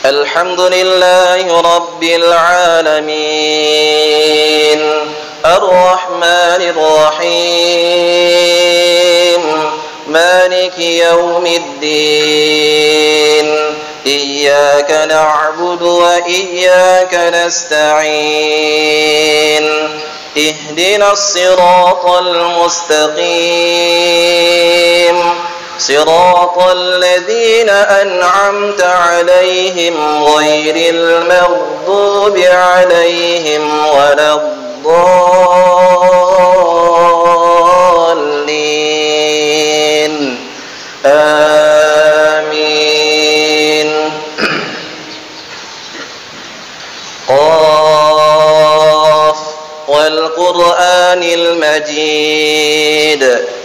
الحمد لله رب العالمين الرحمن الرحيم مالك يوم الدين إياك نعبد وإياك نستعين اهدنا الصراط المستقيم صراط الذين أنعمت عليهم غير المغضوب عليهم ولا الضالين آمين. قاف والقرآن المجيد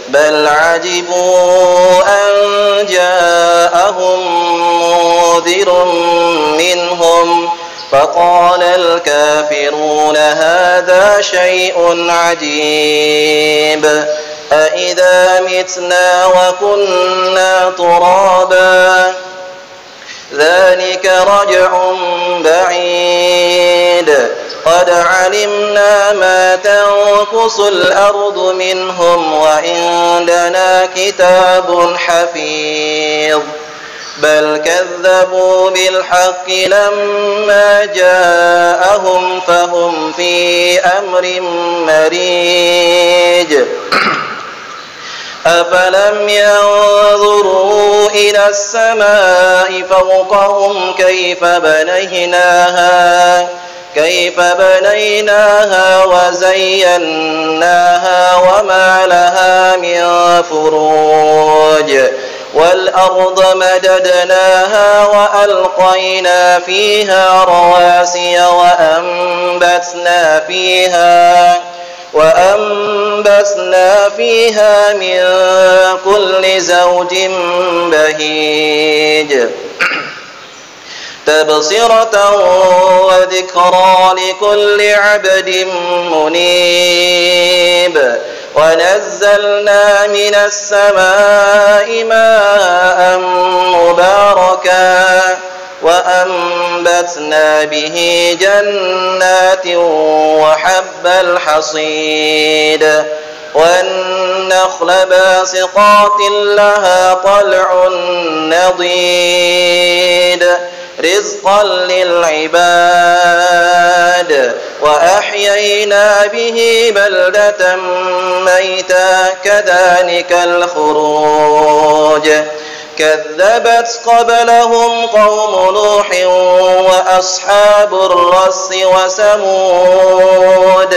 بل عجبوا أن جاءهم منذر منهم فقال الكافرون هذا شيء عجيب أإذا متنا وكنا ترابا ذلك رجع بعيد قد علمنا ما تنقص الأرض منهم وعندنا كتاب حفيظ بل كذبوا بالحق لما جاءهم فهم في أمر مريج أفلم ينظروا إلى السماء فوقهم كيف بنيناها وزيناها وما لها من فروج والأرض مددناها وألقينا فيها رواسي وأنبتنا فيها من كل زوج بهيج تبصرة وذكرى لكل عبد منيب ونزلنا من السماء ماء مباركا وأنبتنا به جنات وحب الحصيد والنخل باسقات لها طلع نضيد رزقا للعباد وأحيينا به بلدة ميتا كذلك الخروج كذبت قبلهم قوم نوح وأصحاب الرس وثمود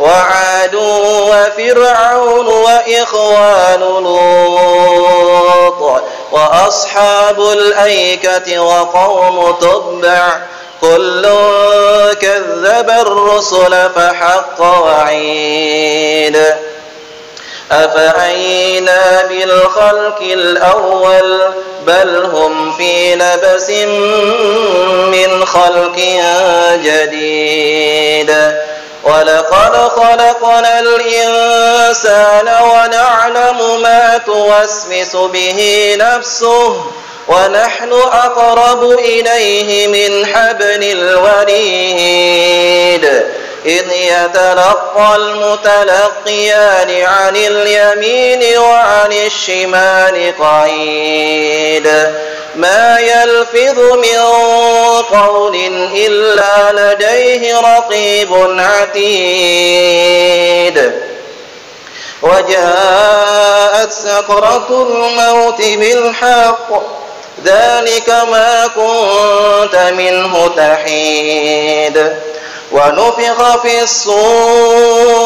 وعاد وفرعون وإخوان لوط وأصحاب الأيكة وقوم تبع كل كذب الرسل فحق وعيد أفعينا بالخلق الأول بل هم في لبس من خلق جديد ولقد خلقنا الإنسان ونعلم ما توسوس به نفسه ونحن أقرب إليه من حبل الوريد إذ يتلقى المتلقيان عن اليمين وعن الشمال قعيد ما يلفظ من قول إلا لديه رقيب عتيد وجاءت سكرة الموت بالحق ذلك ما كنت منه تحيد ونفخ في الصور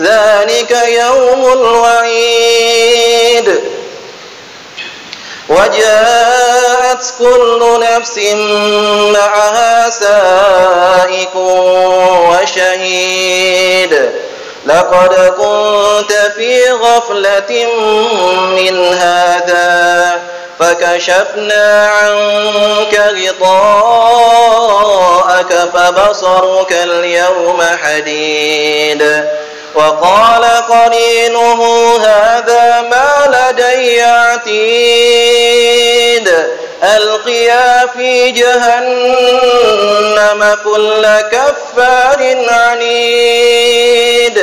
ذلك يوم الوعيد وجاءت كل نفس معها سائق وشهيد لقد كنت في غفلة من هذا فكشفنا عنك غطاءك فبصرك اليوم حديد وقال قرينه هذا ما لدي عتيد ألقيا في جهنم كل كفار عنيد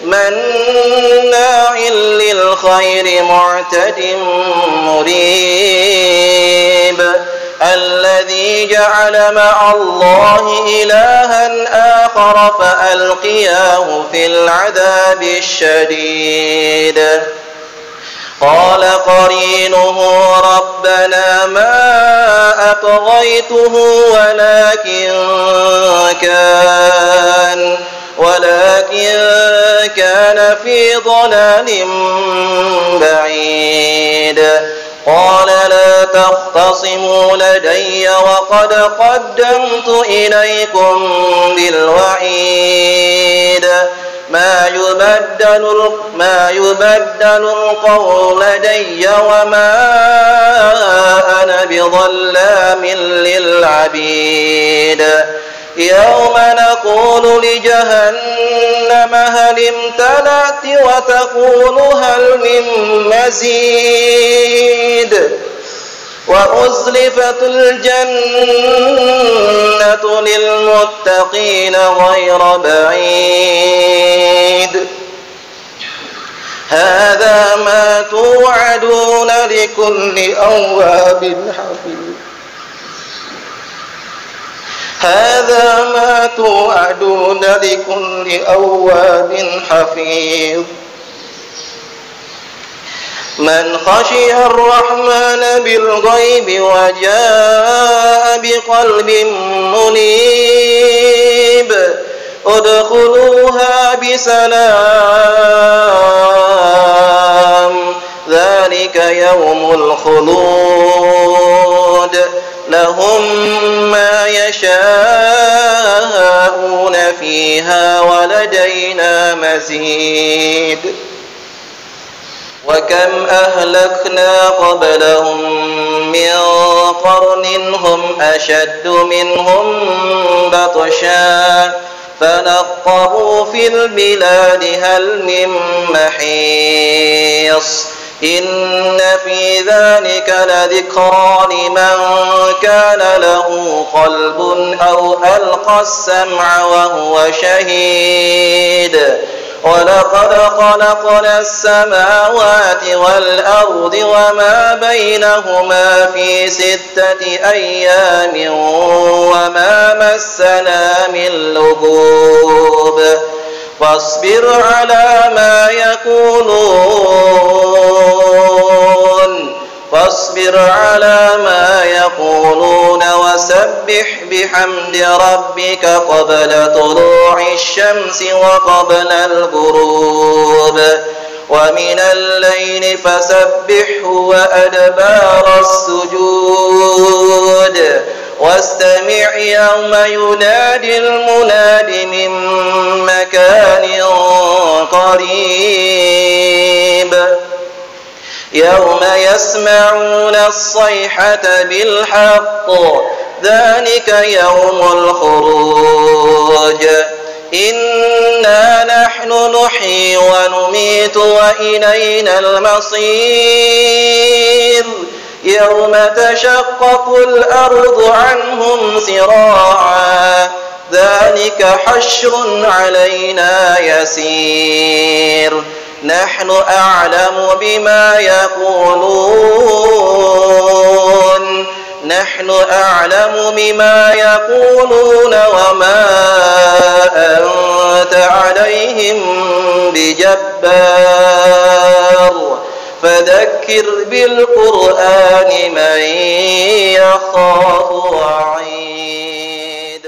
مناع للخير معتد مريب الذي جعل مع الله إلها آخر فألقياه في العذاب الشديد قال قرينه ربنا ما أطغيته ولكن كان في ضلال بعيد قال لا تختصموا لدي وقد قدمت إليكم بالوعيد ما يبدل القول لدي وما أنا بظلام للعبيد يوم نقول لجهنم هل امتلأت وتقول هل من مزيد وأزلفت الجنة للمتقين غير بعيد هذا ما توعدون لكل أواب حفيظ هذا ما توعدون لكل أواب حفيظ من خشي الرحمن بالغيب وجاء بقلب منيب ادخلوها بسلام ذلك يوم الخلود لهم ما يشاءون فيها ولدينا مزيد وكم أهلكنا قبلهم من قرن هم أشد منهم بطشا فنقبوا في البلاد هل من محيص إن في ذلك لذكرى لمن كان له قلب أو ألقى السمع وهو شهيد ولقد خلقنا السماوات والأرض وما بينهما في 6 أيام وما مسنا من لغوب فاصبر على ما يقولون وسبح بحمد ربك قبل طلوع الشمس وقبل الغروب ومن الليل فسبحه وأدبار السجود واستمع يوم ينادي المناد من مكان قريب يوم يسمعون الصيحة بالحق ذلك يوم الخروج إنا نحن نحيي ونميت وإلينا المصير يوم تشقق الأرض عنهم سراعا ذلك حشر علينا يسير نحن أعلم بما يقولون وما أنت عليهم بجبار فذكر بالقرآن من يخاف وعيد.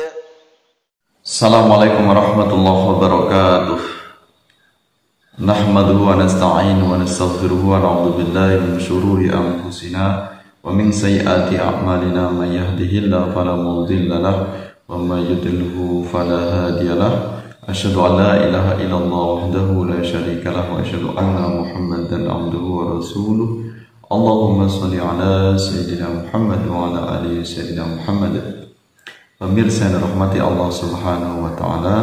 Assalamualaikum warahmatullahi wabarakatuh. Nahmaduhu wa nasta'inuhu wa nastaghfiruhu wa na'udzu billahi min shururi anfusina wa min sayyiati a'malina may yahdihillahu fala mudilla lahu wa may yudlilhu fala hadiya lahu. Asyhadu an la ilaha illallah wahdahu la syarika lahu wa asyhadu anna Muhammadan abduhu wa rasuluh. Allahumma shalli ala sayyidina Muhammad wa ala ali sayyidina Muhammad. Pemirsa yang dirahmati Allah Subhanahu wa taala,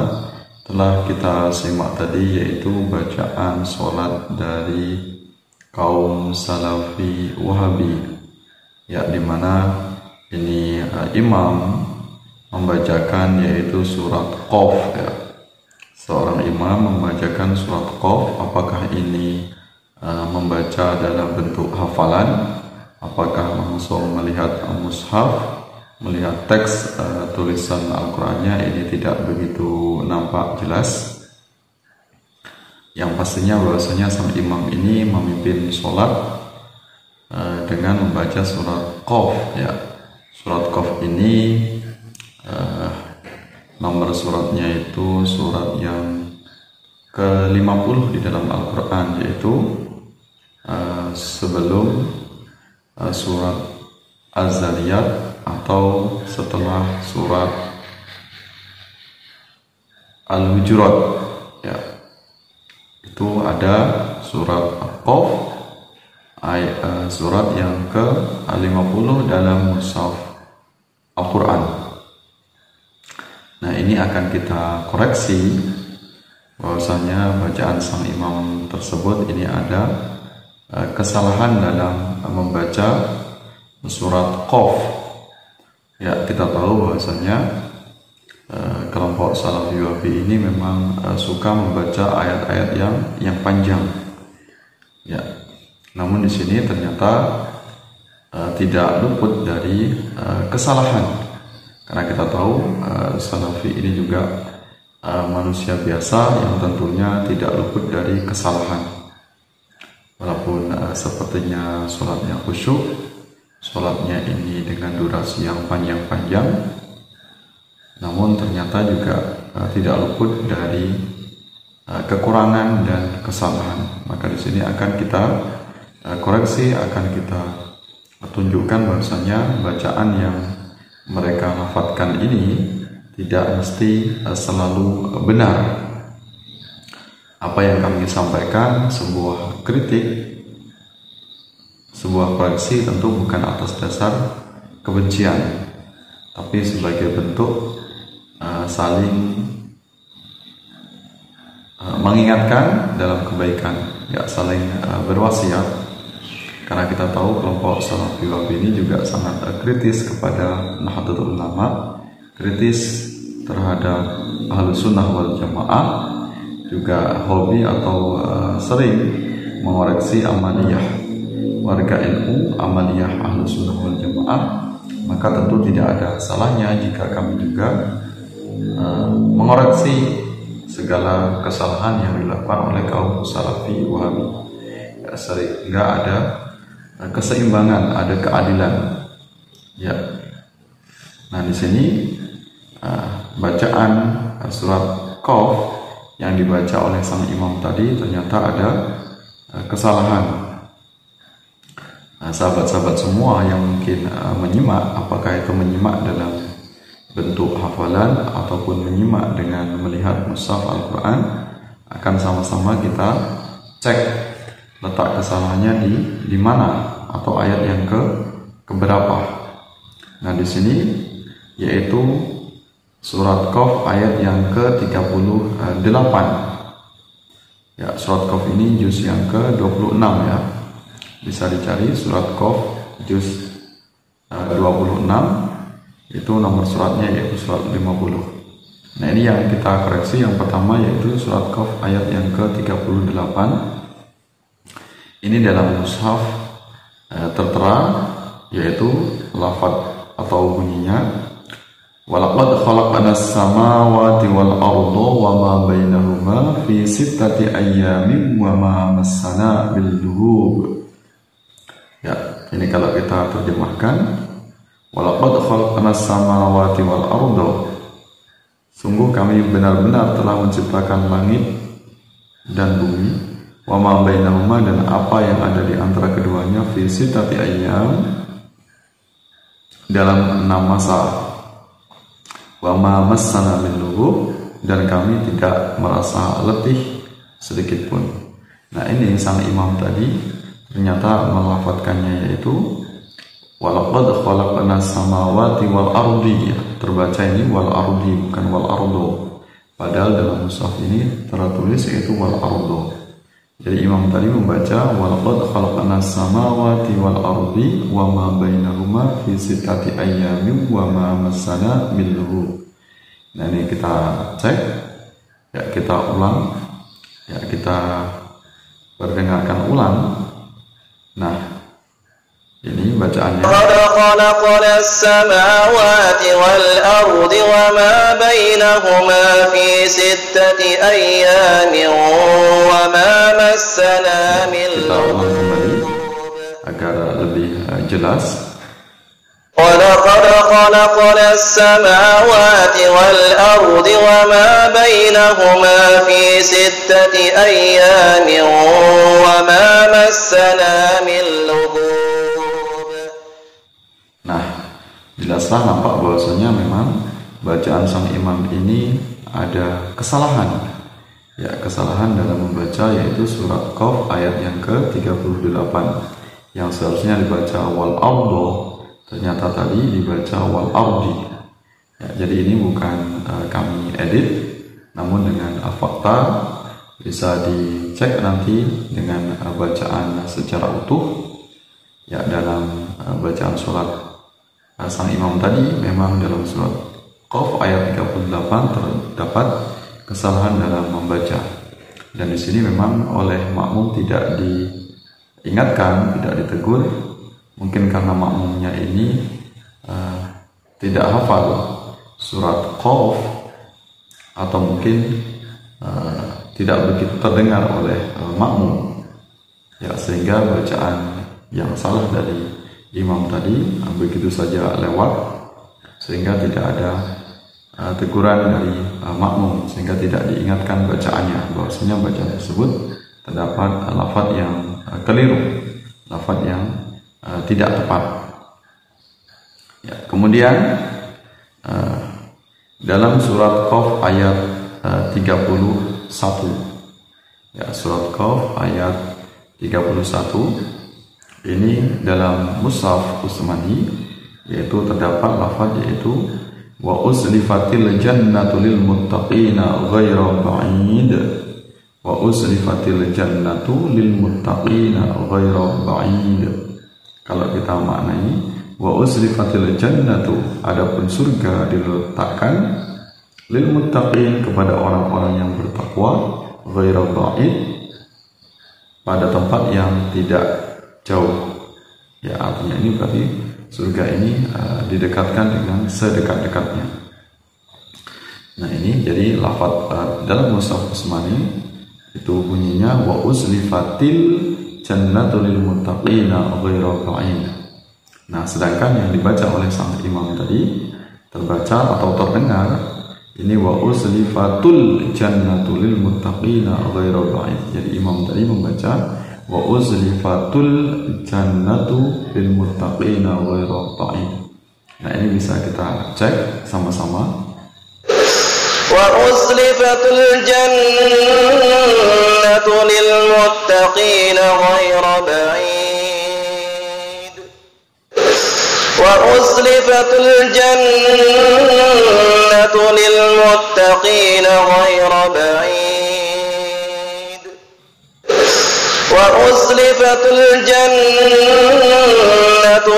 telah kita simak tadi yaitu bacaan sholat dari kaum Salafi Wahabi ya, dimana ini imam membacakan yaitu surat Qaf ya. Seorang imam membacakan surat Qaf, apakah ini membaca dalam bentuk hafalan, apakah langsung melihat mushaf, melihat teks tulisan Al-Qur'annya, ini tidak begitu nampak jelas. Yang pastinya bahwasanya sang imam ini memimpin sholat dengan membaca surat Qaf ya. Surat Qaf ini nomor suratnya itu surat yang ke-50 di dalam Al-Quran, yaitu sebelum surat Az-Zariyat atau setelah surat Al-Hujurat ya. Itu ada surat Qaf, surat yang ke-50 dalam mushaf Al-Quran. Nah, ini akan kita koreksi bahwasanya bacaan sang imam tersebut ini ada kesalahan dalam membaca surat Qaf. Ya, kita tahu bahwasanya kelompok Salafi Wahabi ini memang suka membaca ayat-ayat yang panjang. Ya. Namun di sini ternyata tidak luput dari kesalahan. Karena kita tahu Salafi ini juga manusia biasa yang tentunya tidak luput dari kesalahan. Walaupun sepertinya sholatnya khusyuk, sholatnya ini dengan durasi yang panjang-panjang, namun ternyata juga tidak luput dari kekurangan dan kesalahan. Maka di sini akan kita koreksi, akan kita tunjukkan bahwasanya bacaan yang mereka lafadzkan ini tidak mesti selalu benar. Apa yang kami sampaikan sebuah kritik, sebuah koreksi, tentu bukan atas dasar kebencian, tapi sebagai bentuk saling mengingatkan dalam kebaikan, ya, saling berwasiat. Karena kita tahu kelompok Salafi Wahabi ini juga sangat kritis kepada Nahdlatul Ulama, kritis terhadap Ahlus Sunnah wal Jamaah, juga hobi atau sering mengoreksi amaliyah warga NU, amaliyah Ahlus Sunnah wal Jamaah. Maka tentu tidak ada salahnya jika kami juga mengoreksi segala kesalahan yang dilakukan oleh kaum Salafi Wahabi, ya, sehingga ada keseimbangan, ada keadilan. Ya. Nah, di sini bacaan surat Qaf yang dibaca oleh sang imam tadi ternyata ada kesalahan. Nah, sahabat-sahabat semua yang mungkin menyimak, apakah itu menyimak dalam bentuk hafalan ataupun menyimak dengan melihat mushaf Al-Quran, akan sama-sama kita cek letak kesalahannya di mana atau ayat yang keberapa. Nah, di sini yaitu surat Qaf ayat yang ke-38. Ya, surat Qaf ini juz yang ke-26 ya. Bisa dicari surat Qaf juz 26, itu nomor suratnya yaitu surat 50. Nah, ini yang kita koreksi. Yang pertama yaitu surat Qaf ayat yang ke-38. Ini dalam mushaf tertera, yaitu lafaz atau bunyinya walaqad khalaqanas samawati wal arda wa ma bainahuma fi sittati ayyamin wa ma massana bil lughub. Ya, ini kalau kita terjemahkan, walaqad khalaqanas samawati wal arda, sungguh kami benar-benar telah menciptakan langit dan bumi, wa ma bainahuma, dan apa yang ada di antara keduanya, fi sittati ayyam, dalam 6 masa, wa ma massana min lughub, dan kami tidak merasa letih sedikit pun. Nah, ini sang imam tadi ternyata melafadzkannya yaitu walaqad khalaqanas samawati wal ardi. Terbaca ini wal ardi, bukan wal ardo. Padahal dalam mushaf ini tertulis yaitu wal ardo. Jadi imam tadi membaca walaqad khalaqnas samawati wal ardi wa ma bainahuma fi sittati ayyamin wa ma massana min lughub. Nah, ini kita cek, ya kita ulang, ya kita perdengarkan ulang. Nah, ini bacaannya. Khalaqnas samawati wal ardi wa ma bainahuma fi sittati ayyamin wa ma massana min lughub. Kita ulang kembali agar lebih jelas. Walaqad khalaqnas samawati wal ardi wa ma bainahuma fi sittati ayyamin wa ma massana min lughub. Nah, jelaslah nampak bahwasanya memang bacaan sang imam ini ada kesalahan. Ya, kesalahan dalam membaca, yaitu surat Qaf ayat yang ke-38 yang seharusnya dibaca wal ardo, ternyata tadi dibaca wal ardi. Ya, jadi ini bukan kami edit, namun dengan fakta bisa dicek nanti dengan bacaan secara utuh. Ya, dalam bacaan surat sang imam tadi memang dalam surat Qaf ayat 38 terdapat kesalahan dalam membaca, dan di sini memang oleh makmum tidak diingatkan, tidak ditegur, mungkin karena makmumnya ini tidak hafal surat Qaf, atau mungkin tidak begitu terdengar oleh makmum, ya, sehingga bacaan yang salah dari imam tadi begitu saja lewat, sehingga tidak ada teguran dari makmum, sehingga tidak diingatkan bacaannya, bahwasanya bacaan tersebut terdapat lafaz yang keliru, lafaz yang tidak tepat. Ya, kemudian dalam surat Qaf ayat 31, ya, surat Qaf ayat 31 ini dalam mushaf Utsmani, yaitu terdapat lafaz yaitu wa uzlifatil jannatu lil muttaqina ghaira ba'id, wa uzlifatil jannatu lil muttaqina ghaira ba'id. Kalau kita maknai wa uzlifatil jannatu, adapun surga diletakkan, lil muttaqin, kepada orang-orang yang bertakwa, ghaira ba'id, pada tempat yang tidak jauh. Ya, artinya ini berarti surga ini didekatkan dengan sedekat-dekatnya. Nah, ini jadi lafaz dalam mushaf Utsmani itu bunyinya wa uzlifatil jannatu lil muttaqina ghairu ba'id. Nah, sedangkan yang dibaca oleh sang imam tadi terbaca atau terdengar ini wa uzlifatul jannatu lil muttaqina ghairu ba'id. Jadi imam tadi membaca wa uzlifatul jannatu lil muttaqina ghairu ba'id. Nah, ini bisa kita cek sama-sama. Wa uzlifatul jannatu lil muttaqina ghairu ba'id. Wa uzlifatul jannatu lil muttaqina ghairu ba'id. Wa uzlifatul jannatu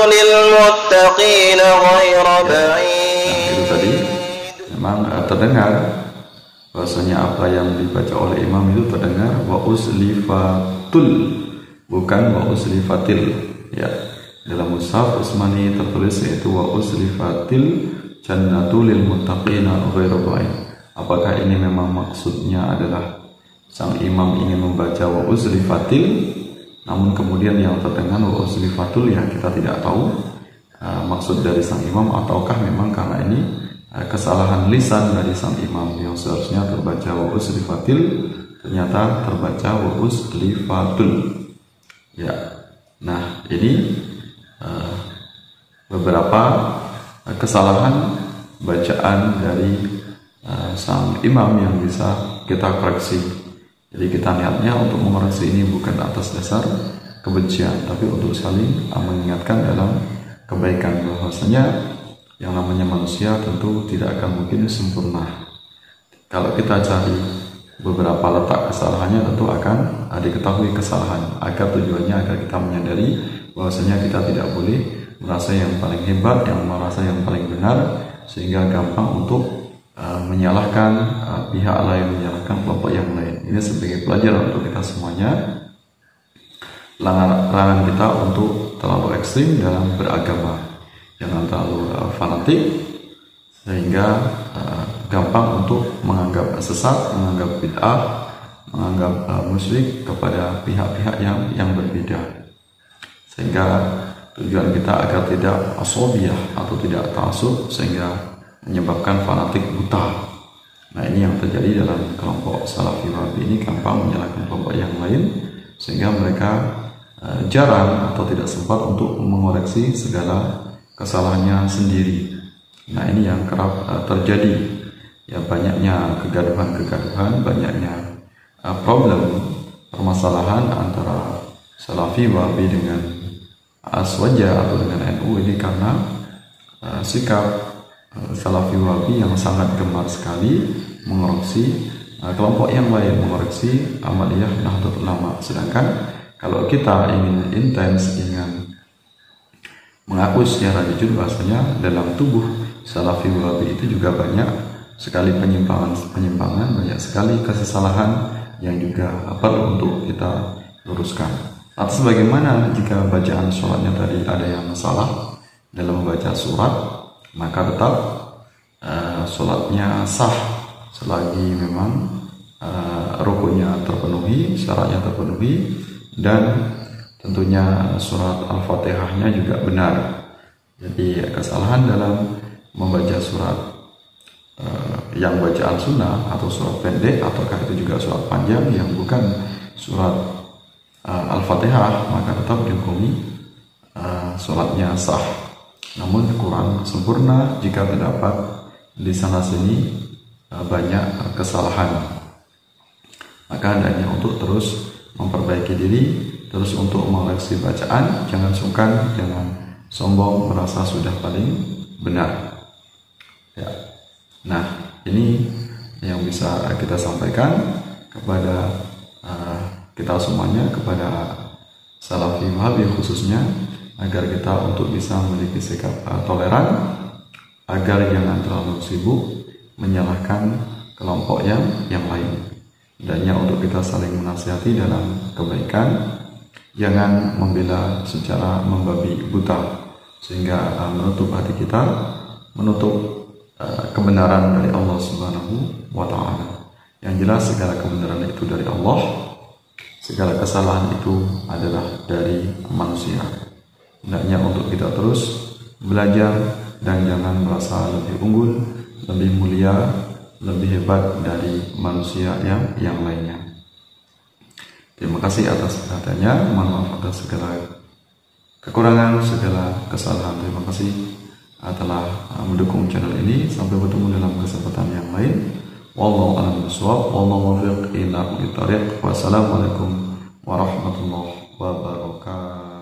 lil muttaqina ghairu ba'id. Itu tadi memang terdengar bahwasanya apa yang dibaca oleh imam itu terdengar wa uzlifatul, bukan wa uzlifatil. Ya, dalam mushaf Utsmani tertulis yaitu wa uzlifatil jannatu lil muttaqina ghairu ba'id. Apakah ini memang maksudnya adalah sang imam ingin membaca wa uzlifatil, namun kemudian yang terdengar wa uzlifatul, ya kita tidak tahu maksud dari sang imam, ataukah memang karena ini kesalahan lisan dari sang imam yang seharusnya terbaca wa uzlifatil ternyata terbaca wa uzlifatul. Ya, nah ini beberapa kesalahan bacaan dari sang imam yang bisa kita koreksi. Jadi kita niatnya untuk mengoreksi ini bukan atas dasar kebencian, tapi untuk saling mengingatkan dalam kebaikan, bahwasanya yang namanya manusia tentu tidak akan mungkin sempurna. Kalau kita cari beberapa letak kesalahannya, tentu akan diketahui kesalahan, agar tujuannya agar kita menyadari bahwasanya kita tidak boleh merasa yang paling hebat, yang merasa yang paling benar, sehingga gampang untuk menyalahkan pihak lain, menyalahkan kelompok yang lain. Ini sebagai pelajaran untuk kita semuanya. Larangan kita untuk terlalu ekstrim dalam beragama, jangan terlalu fanatik sehingga gampang untuk menganggap sesat, menganggap bid'ah, menganggap musyrik kepada pihak-pihak yang berbeda, sehingga tujuan kita agar tidak asobiyah atau tidak ta'assub sehingga menyebabkan fanatik buta. Nah, ini yang terjadi dalam kelompok Salafi Wahabi ini, gampang menyalahkan kelompok yang lain sehingga mereka jarang atau tidak sempat untuk mengoreksi segala kesalahannya sendiri. Nah, ini yang kerap terjadi, ya, banyaknya kegaduhan, banyaknya problem, permasalahan antara Salafi Wahabi dengan Aswaja atau dengan NU ini karena sikap Salafi Wahabi yang sangat gemar sekali mengoreksi kelompok yang lain, mengoreksi amaliyah Nahdlatul Ulama. Sedangkan kalau kita ingin intens, ingin mengaku secara jujur bahasanya dalam tubuh Salafi Wahabi itu juga banyak sekali penyimpangan, banyak sekali kesalahan yang juga perlu untuk kita luruskan. Atas bagaimana jika bacaan sholatnya tadi ada yang salah dalam membaca surat, maka tetap sholatnya sah selagi memang rukunnya terpenuhi, syaratnya terpenuhi, dan tentunya surat Al-Fatihahnya juga benar. Jadi kesalahan dalam membaca surat yang bacaan sunnah atau surat pendek, ataukah itu juga surat panjang yang bukan surat Al-Fatihah, maka tetap dihukumi sholatnya sah. Namun kurang sempurna jika terdapat di sana sini banyak kesalahan. Maka hendaknya untuk terus memperbaiki diri, terus untuk mengoreksi bacaan, jangan sungkan, jangan sombong merasa sudah paling benar. Ya. Nah, ini yang bisa kita sampaikan kepada kita semuanya, kepada Salafi Wahabi khususnya, agar kita untuk bisa memiliki sikap toleran, agar jangan terlalu sibuk menyalahkan kelompok yang lain. Hendaknya untuk kita saling menasihati dalam kebaikan, jangan membela secara membabi buta sehingga menutup hati kita, menutup kebenaran dari Allah Subhanahu wa Ta'ala. Yang jelas segala kebenaran itu dari Allah, segala kesalahan itu adalah dari manusia. Hendaknya untuk kita terus belajar dan jangan merasa lebih unggul, lebih mulia, lebih hebat dari manusia yang lainnya. Terima kasih atas perhatiannya. Mohon maaf atas segala kekurangan, segala kesalahan. Terima kasih telah mendukung channel ini. Sampai bertemu dalam kesempatan yang lain. Wallahu a'lam bishawab. Wallahu muwaffiq ila aqwamit thoriq. Wassalamualaikum warahmatullahi wabarakatuh.